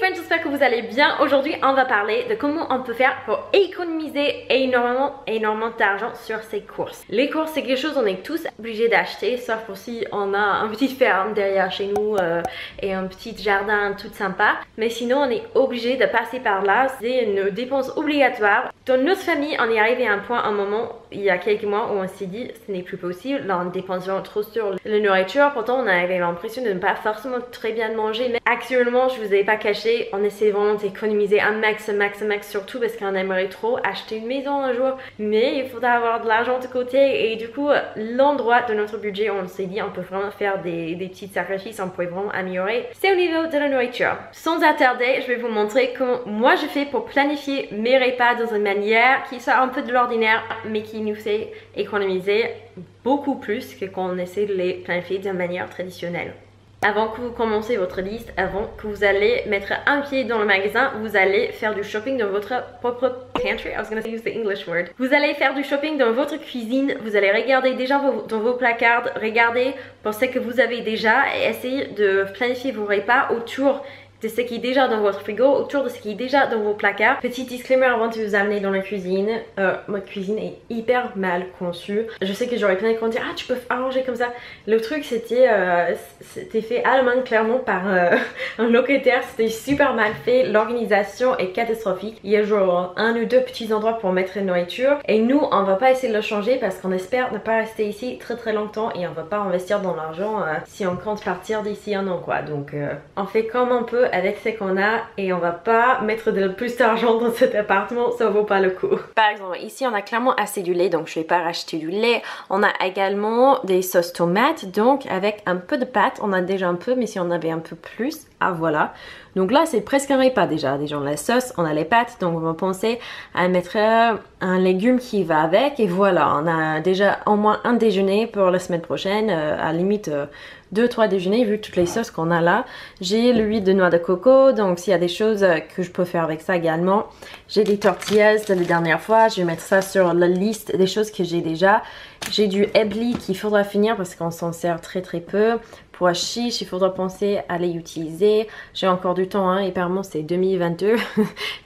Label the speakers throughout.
Speaker 1: friends, j'espère que vous allez bien. Aujourd'hui on va parler de comment on peut faire pour économiser énormément d'argent sur ses courses. Les courses c'est quelque chose qu'on est tous obligés d'acheter, sauf pour si on a une petite ferme derrière chez nous et un petit jardin tout sympa. Mais sinon on est obligé de passer par là, c'est une dépense obligatoire. Dans notre famille on est arrivé à un point, un moment, il y a quelques mois où on s'est dit ce n'est plus possible, là on dépense vraiment trop sur la nourriture. Pourtant on avait l'impression de ne pas forcément très bien manger, mais actuellement je vous ai pas caché, on essaie vraiment d'économiser un max surtout parce qu'on aimerait trop acheter une maison un jour, mais il faudra avoir de l'argent de côté et du coup l'endroit de notre budget on s'est dit on peut vraiment faire des petits sacrifices, on pourrait vraiment améliorer, c'est au niveau de la nourriture. Sans attarder, je vais vous montrer comment moi je fais pour planifier mes repas dans une manière qui soit un peu de l'ordinaire mais qui nous fait économiser beaucoup plus que quand on essaie de les planifier d'une manière traditionnelle. Avant que vous commencez votre liste, avant que vous allez mettre un pied dans le magasin, vous allez faire du shopping dans votre propre pantry. I was going to use the English word. Vous allez faire du shopping dans votre cuisine. Vous allez regarder déjà dans vos placards, regarder pour ce que vous avez déjà et essayer de planifier vos repas autour de ce qui est déjà dans votre frigo, autour de ce qui est déjà dans vos placards. Petit disclaimer avant de vous amener dans la cuisine, ma cuisine est hyper mal conçue. Je sais que j'aurais plein de gens dire ah tu peux arranger comme ça. Le truc c'était fait à la main clairement par un locataire, c'était super mal fait, l'organisation est catastrophique. Il y a genre un ou deux petits endroits pour mettre la nourriture et nous on va pas essayer de le changer parce qu'on espère ne pas rester ici très longtemps et on va pas investir dans l'argent si on compte partir d'ici un an quoi. Donc on fait comme on peut avec ce qu'on a et on va pas mettre de plus d'argent dans cet appartement, ça vaut pas le coup. Par exemple ici on a clairement assez du lait donc je vais pas racheter du lait. On a également des sauces tomates donc avec un peu de pâte, on a déjà un peu mais si on avait un peu plus, ah voilà. Donc là c'est presque un repas déjà on a la sauce, on a les pâtes donc on va penser à mettre un légume qui va avec et voilà on a déjà au moins un déjeuner pour la semaine prochaine, à la limite 2-3 déjeuners vu toutes les sauces qu'on a là. J'ai l'huile de noix de coco donc s'il y a des choses que je peux faire avec ça également. J'ai des tortillas de la dernière fois, je vais mettre ça sur la liste des choses que j'ai déjà. J'ai du ebli qu'il faudra finir parce qu'on s'en sert très peu. Pois chiches, il faudra penser à les utiliser. J'ai encore du temps, hein, apparemment c'est 2022.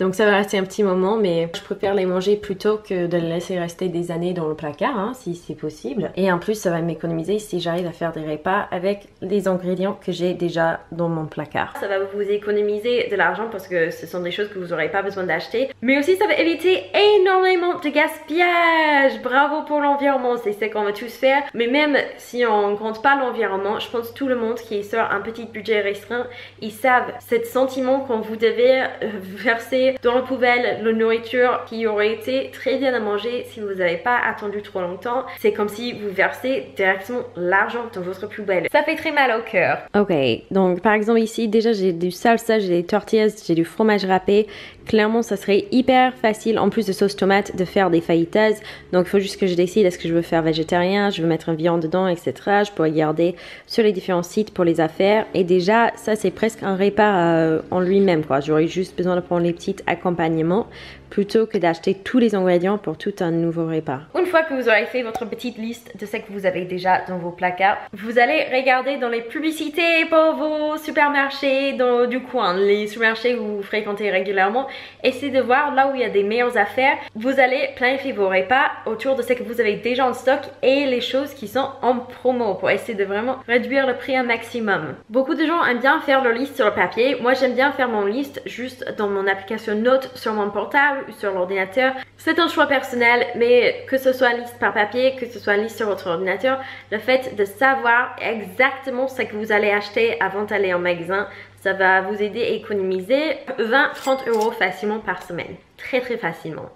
Speaker 1: Donc ça va rester un petit moment, mais je préfère les manger plutôt que de les laisser rester des années dans le placard, hein, si c'est possible. Et en plus, ça va m'économiser si j'arrive à faire des repas avec les ingrédients que j'ai déjà dans mon placard. Ça va vous économiser de l'argent parce que ce sont des choses que vous n'aurez pas besoin d'acheter. Mais aussi, ça va éviter énormément de gaspillage. Bravo pour l'environnement, c'est ce qu'on va tous faire. Mais même si on ne compte pas l'environnement, je pense tout le monde qui est sur un petit budget restreint, ils savent ce sentiment quand vous devez verser dans la poubelle la nourriture qui aurait été très bien à manger si vous n'avez pas attendu trop longtemps. C'est comme si vous versez directement l'argent dans votre poubelle. Ça fait très mal au cœur. Ok, donc par exemple ici déjà j'ai du salsa, j'ai des tortillas, j'ai du fromage râpé. Clairement ça serait hyper facile en plus de sauce tomate de faire des fajitas. Donc il faut juste que je décide est-ce que je veux faire végétarien, je veux mettre un viande dedans etc. Je pourrais regarder sur les différents sites pour les affaires et déjà ça c'est presque un repas en lui-même quoi. J'aurais juste besoin de prendre les petits accompagnements plutôt que d'acheter tous les ingrédients pour tout un nouveau repas. Une fois que vous aurez fait votre petite liste de ce que vous avez déjà dans vos placards, vous allez regarder dans les publicités pour vos supermarchés du coin, les supermarchés que vous fréquentez régulièrement. Essayez de voir là où il y a des meilleures affaires. Vous allez planifier vos repas autour de ce que vous avez déjà en stock et les choses qui sont en promo pour essayer de vraiment réduire le prix un maximum. Beaucoup de gens aiment bien faire leur liste sur le papier. Moi j'aime bien faire mon liste juste dans mon application Notes sur mon portable ou sur l'ordinateur. C'est un choix personnel, mais que ce soit liste par papier, que ce soit liste sur votre ordinateur, le fait de savoir exactement ce que vous allez acheter avant d'aller en magasin, ça va vous aider à économiser 20-30 euros facilement par semaine. Très facilement.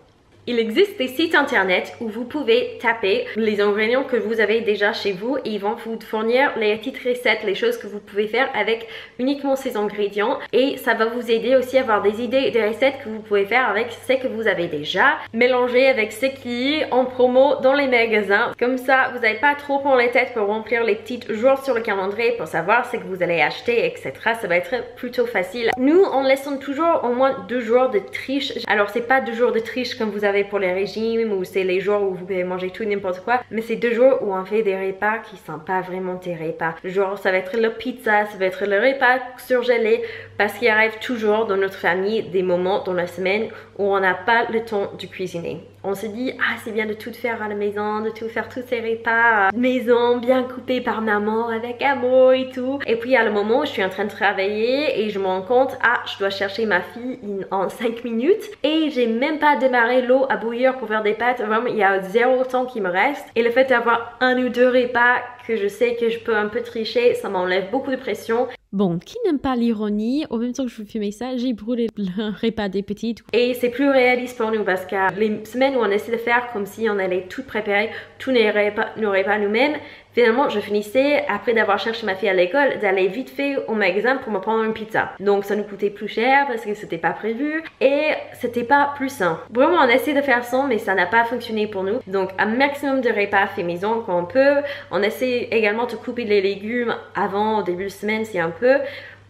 Speaker 1: Il existe des sites internet où vous pouvez taper les ingrédients que vous avez déjà chez vous et ils vont vous fournir les petites recettes, les choses que vous pouvez faire avec uniquement ces ingrédients et ça va vous aider aussi à avoir des idées de recettes que vous pouvez faire avec ce que vous avez déjà, mélangé avec ce qui est en promo dans les magasins. Comme ça, vous n'avez pas trop prendre les têtes pour remplir les petits jours sur le calendrier pour savoir ce que vous allez acheter, etc. Ça va être plutôt facile. Nous, on laisse toujours au moins 2 jours de triche. Alors, c'est pas 2 jours de triche comme vous avez avez pour les régimes ou c'est les jours où vous pouvez manger tout n'importe quoi. Mais c'est 2 jours où on fait des repas qui sont pas vraiment des repas. Genre ça va être le pizza, ça va être le repas surgelé parce qu'il arrive toujours dans notre famille des moments dans la semaine où on n'a pas le temps de cuisiner. On se dit, ah c'est bien de tout faire à la maison, de tout faire tous ces repas maison bien coupés par maman avec amour et tout. Et puis à le moment où je suis en train de travailler et je me rends compte, ah je dois chercher ma fille en 5 minutes et j'ai même pas démarré l'eau à bouillir pour faire des pâtes. Vraiment il y a 0 temps qui me reste. Et le fait d'avoir 1 ou 2 repas que je sais que je peux un peu tricher, ça m'enlève beaucoup de pression.
Speaker 2: Bon, qui n'aime pas l'ironie? Au même temps que je vous filmais ça, j'ai brûlé le repas des petites.
Speaker 1: Et c'est plus réaliste pour nous parce que les semaines où on essaie de faire comme si on allait tout préparer, tous nos repas nous-mêmes, finalement je finissais, après d'avoir cherché ma fille à l'école, d'aller vite fait au magasin pour me prendre une pizza. Donc ça nous coûtait plus cher parce que c'était pas prévu et c'était pas plus sain. Vraiment on essaie de faire ça mais ça n'a pas fonctionné pour nous. Donc un maximum de repas fait maison quand on peut. On essaie également de couper les légumes avant, au début de semaine si un peu.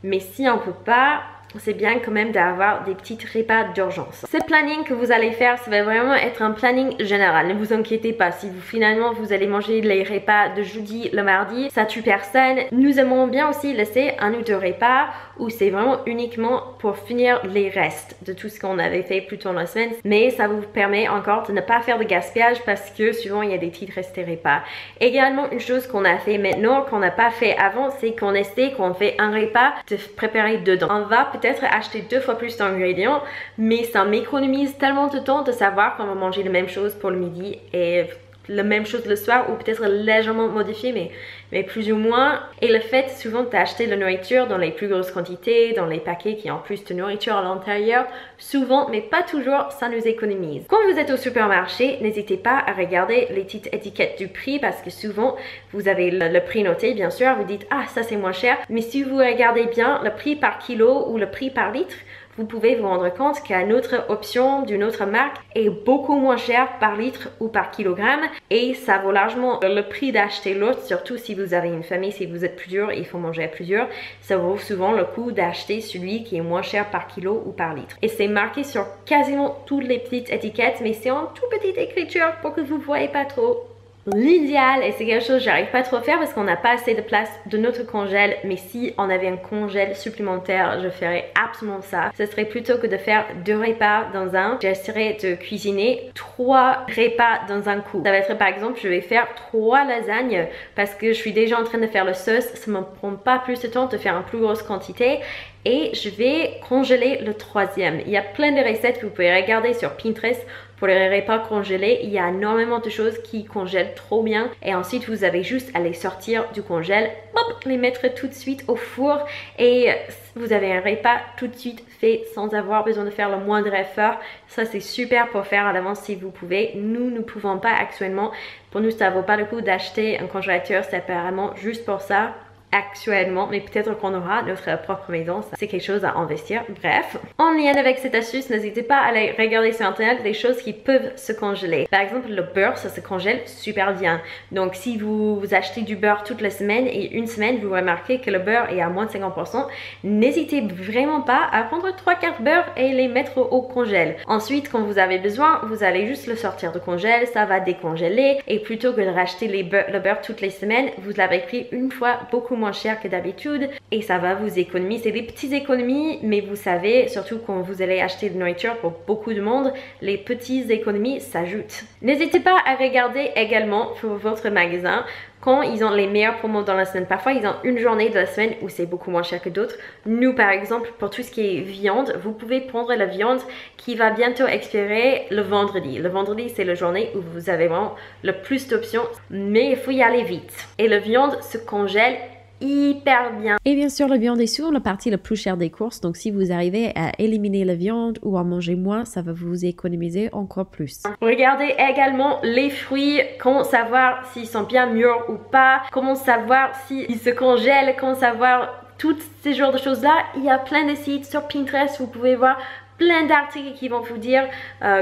Speaker 1: Mais si on peut pas, c'est bien quand même d'avoir des petits repas d'urgence. Ce planning que vous allez faire, ça va vraiment être un planning général. Ne vous inquiétez pas, si finalement vous allez manger les repas de jeudi le mardi, ça tue personne. Nous aimons bien aussi laisser 1 ou 2 repas où c'est vraiment uniquement pour finir les restes de tout ce qu'on avait fait plus tôt dans la semaine. Mais ça vous permet encore de ne pas faire de gaspillage parce que souvent il y a des petits restes repas. Également une chose qu'on a fait maintenant, qu'on n'a pas fait avant, c'est qu'on essaie, qu'on fait un repas, de préparer dedans. On va peut-être acheter 2 fois plus d'ingrédients, mais ça m'économise tellement de temps de savoir qu'on va manger la même chose pour le midi et la même chose le soir ou peut-être légèrement modifié mais plus ou moins. Et le fait souvent d'acheter la nourriture dans les plus grosses quantités, dans les paquets qui ont plus de nourriture à l'intérieur, souvent mais pas toujours, ça nous économise. Quand vous êtes au supermarché, n'hésitez pas à regarder les petites étiquettes du prix parce que souvent vous avez le prix noté bien sûr, vous dites ah ça c'est moins cher, mais si vous regardez bien le prix par kilo ou le prix par litre, vous pouvez vous rendre compte qu'une autre option d'une autre marque est beaucoup moins chère par litre ou par kilogramme et ça vaut largement le prix d'acheter l'autre, surtout si vous avez une famille, si vous êtes plusieurs et il faut manger à plusieurs, ça vaut souvent le coup d'acheter celui qui est moins cher par kilo ou par litre. Et c'est marqué sur quasiment toutes les petites étiquettes, mais c'est en toute petite écriture pour que vous ne voyez pas trop. L'idéal, et c'est quelque chose que j'arrive pas trop à faire parce qu'on n'a pas assez de place de notre congèle, mais si on avait un congèle supplémentaire, je ferais absolument ça. Ce serait plutôt que de faire 2 repas dans un, j'essaierais de cuisiner 3 repas dans un coup. Ça va être par exemple, je vais faire 3 lasagnes parce que je suis déjà en train de faire le sauce, ça me prend pas plus de temps de faire une plus grosse quantité. Et je vais congeler le 3e. Il y a plein de recettes que vous pouvez regarder sur Pinterest pour les repas congelés. Il y a énormément de choses qui congèlent trop bien. Et ensuite, vous avez juste à les sortir du congèle, hop, les mettre tout de suite au four. Et vous avez un repas tout de suite fait sans avoir besoin de faire le moindre effort. Ça, c'est super pour faire à l'avance si vous pouvez. Nous ne pouvons pas actuellement. Pour nous, ça ne vaut pas le coup d'acheter un congélateur séparément juste pour ça. Actuellement, mais peut-être qu'on aura notre propre maison, c'est quelque chose à investir. Bref, en lien avec cette astuce, n'hésitez pas à aller regarder sur internet des choses qui peuvent se congeler. Par exemple, le beurre, ça se congèle super bien. Donc si vous achetez du beurre toute la semaine et une semaine, vous remarquez que le beurre est à moins de 50%, n'hésitez vraiment pas à prendre 3/4 beurre et les mettre au congèle. Ensuite, quand vous avez besoin, vous allez juste le sortir de congèle, ça va décongeler et plutôt que de racheter le beurre toutes les semaines, vous l'avez pris une fois beaucoup moins cher que d'habitude et ça va vous économiser. C'est des petites économies, mais vous savez, surtout quand vous allez acheter de nourriture pour beaucoup de monde, les petites économies s'ajoutent. N'hésitez pas à regarder également pour votre magasin quand ils ont les meilleurs promos dans la semaine. Parfois, ils ont une journée de la semaine où c'est beaucoup moins cher que d'autres. Nous, par exemple, pour tout ce qui est viande, vous pouvez prendre la viande qui va bientôt expirer le vendredi. Le vendredi, c'est la journée où vous avez vraiment le plus d'options, mais il faut y aller vite. Et la viande se congèle hyper bien.
Speaker 2: Et bien sûr, la viande est souvent la partie la plus chère des courses, donc si vous arrivez à éliminer la viande ou à manger moins, ça va vous économiser encore plus.
Speaker 1: Regardez également les fruits, comment savoir s'ils sont bien mûrs ou pas, comment savoir s'ils se congèlent, comment savoir toutes ces genres de choses là. Il y a plein de sites sur Pinterest, vous pouvez voir plein d'articles qui vont vous dire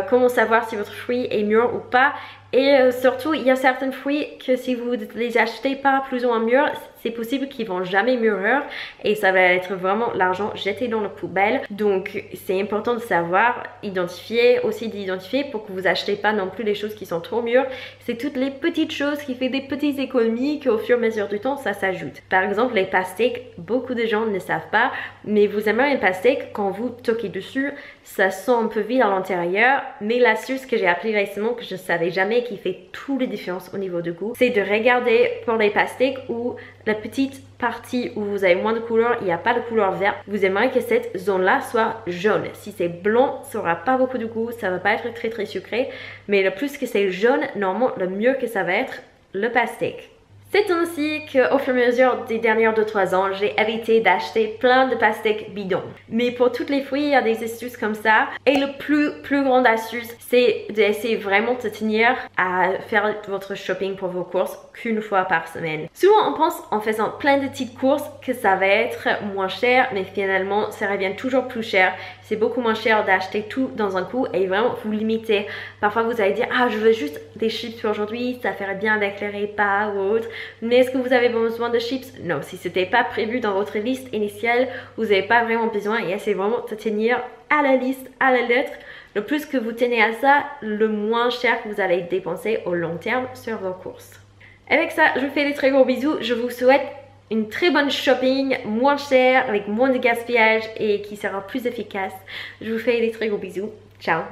Speaker 1: comment savoir si votre fruit est mûr ou pas. Et surtout, il y a certains fruits que si vous les achetez pas plus ou moins mûrs, c'est possible qu'ils vont jamais mûrir et ça va être vraiment l'argent jeté dans la poubelle. Donc c'est important de savoir identifier, aussi d'identifier pour que vous achetez pas non plus les choses qui sont trop mûres. C'est toutes les petites choses qui font des petites économies qu'au fur et à mesure du temps ça s'ajoute. Par exemple les pastèques, beaucoup de gens ne savent pas, mais vous aimez une pastèque, quand vous toquez dessus, ça sent un peu vide à l'intérieur, mais l'astuce que j'ai appris récemment que je ne savais jamais qui fait toutes les différences au niveau du goût, c'est de regarder pour les pastèques où la petite partie où vous avez moins de couleur, il n'y a pas de couleur verte, vous aimeriez que cette zone-là soit jaune. Si c'est blanc, ça n'aura pas beaucoup de goût, ça va pas être très très sucré, mais le plus que c'est jaune, normalement, le mieux que ça va être le pastèque. C'est ainsi qu'au fur et à mesure des dernières 2-3 ans, j'ai évité d'acheter plein de pastèques bidons. Mais pour toutes les fruits, il y a des astuces comme ça. Et le plus grande astuce, c'est d'essayer vraiment de tenir à faire votre shopping pour vos courses qu'une fois par semaine. Souvent, on pense en faisant plein de petites courses que ça va être moins cher, mais finalement, ça revient toujours plus cher. C'est beaucoup moins cher d'acheter tout dans un coup et vraiment vous limiter. Parfois, vous allez dire, ah, je veux juste des chips aujourd'hui, ça ferait bien avec les repas ou autre. Mais est-ce que vous avez besoin de chips? Non, si ce n'était pas prévu dans votre liste initiale, vous n'avez pas vraiment besoin et essayez vraiment de tenir à la liste, à la lettre. Le plus que vous tenez à ça, le moins cher que vous allez dépenser au long terme sur vos courses. Avec ça, je vous fais des très gros bisous. Je vous souhaite une très bonne shopping, moins cher, avec moins de gaspillage et qui sera plus efficace. Je vous fais des très gros bisous. Ciao!